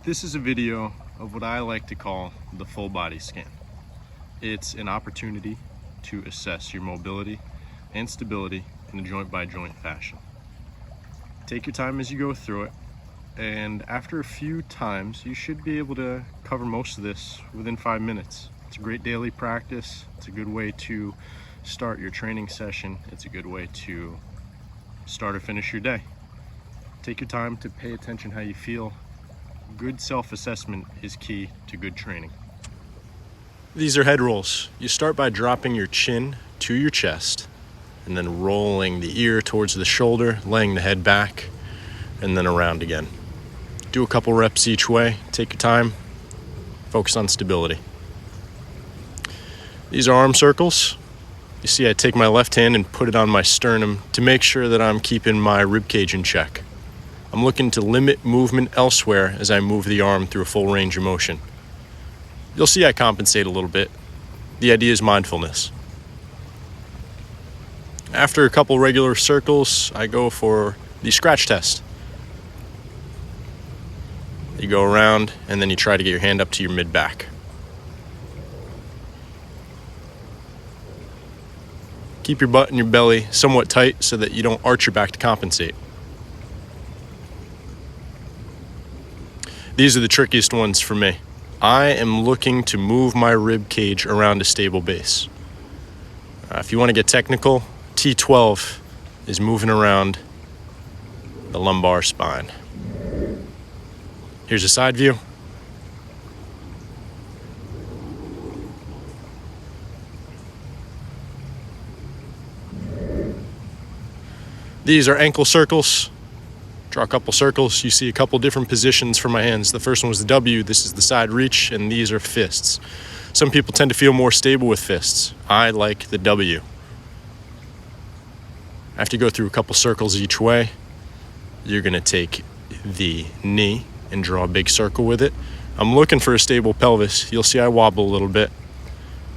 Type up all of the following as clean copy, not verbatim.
This is a video of what I like to call the full body scan. It's an opportunity to assess your mobility and stability in a joint by joint fashion. Take your time as you go through it, and after a few times you should be able to cover most of this within 5 minutes. It's a great daily practice. It's a good way to start your training session. It's a good way to start or finish your day. Take your time to pay attention how you feel. Good self-assessment is key to good training. These are head rolls. You start by dropping your chin to your chest and then rolling the ear towards the shoulder, laying the head back, and then around again. Do a couple reps each way. Take your time. Focus on stability. These are arm circles. You see I take my left hand and put it on my sternum to make sure that I'm keeping my rib cage in check. I'm looking to limit movement elsewhere as I move the arm through a full range of motion. You'll see I compensate a little bit. The idea is mindfulness. After a couple regular circles, I go for the scratch test. You go around and then you try to get your hand up to your mid-back. Keep your butt and your belly somewhat tight so that you don't arch your back to compensate. These are the trickiest ones for me. I am looking to move my rib cage around a stable base. If you want to get technical, T12 is moving around the lumbar spine. Here's a side view. These are ankle circles. Draw a couple circles. You see a couple different positions for my hands. The first one was the W, this is the side reach, and these are fists. Some people tend to feel more stable with fists. I like the W. After you go through a couple circles each way, you're gonna take the knee and draw a big circle with it. I'm looking for a stable pelvis. You'll see I wobble a little bit.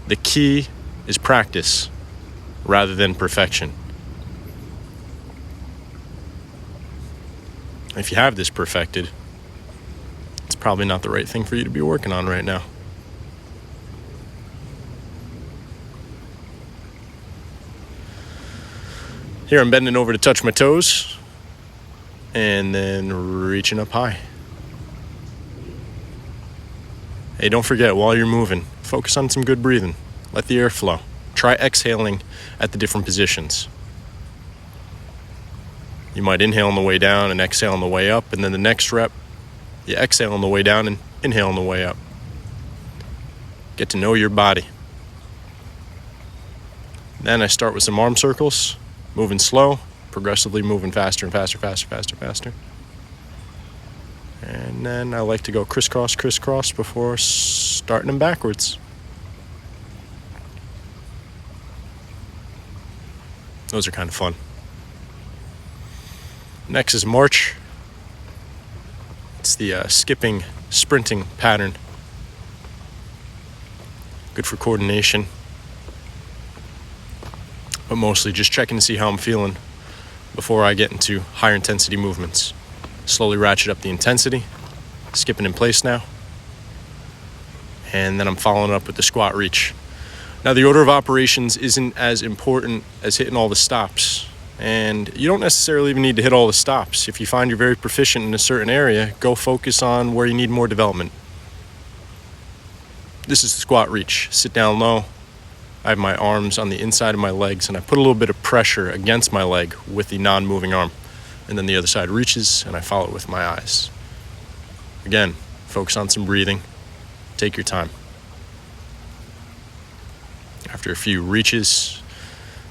The key is practice rather than perfection. If you have this perfected, it's probably not the right thing for you to be working on right now. Here I'm bending over to touch my toes and then reaching up high. Hey, don't forget, while you're moving, focus on some good breathing. Let the air flow. Try exhaling at the different positions. You might inhale on the way down and exhale on the way up, and then the next rep, you exhale on the way down and inhale on the way up. Get to know your body. Then I start with some arm circles, moving slow, progressively moving faster and faster, faster, faster, faster. And then I like to go crisscross, crisscross before starting them backwards. Those are kind of fun. Next is march. It's the skipping, sprinting pattern. Good for coordination, but mostly just checking to see how I'm feeling before I get into higher intensity movements. Slowly ratchet up the intensity, skipping in place now. And then I'm following up with the squat reach. Now the order of operations isn't as important as hitting all the stops. And you don't necessarily even need to hit all the stops. If you find you're very proficient in a certain area, go focus on where you need more development. This is the squat reach. Sit down low. I have my arms on the inside of my legs, and I put a little bit of pressure against my leg with the non-moving arm. And then the other side reaches, and I follow it with my eyes. Again, focus on some breathing. Take your time. After a few reaches,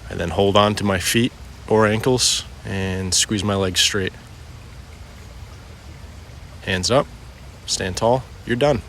I then hold on to my feet or ankles and squeeze my legs straight. Hands up, stand tall, you're done.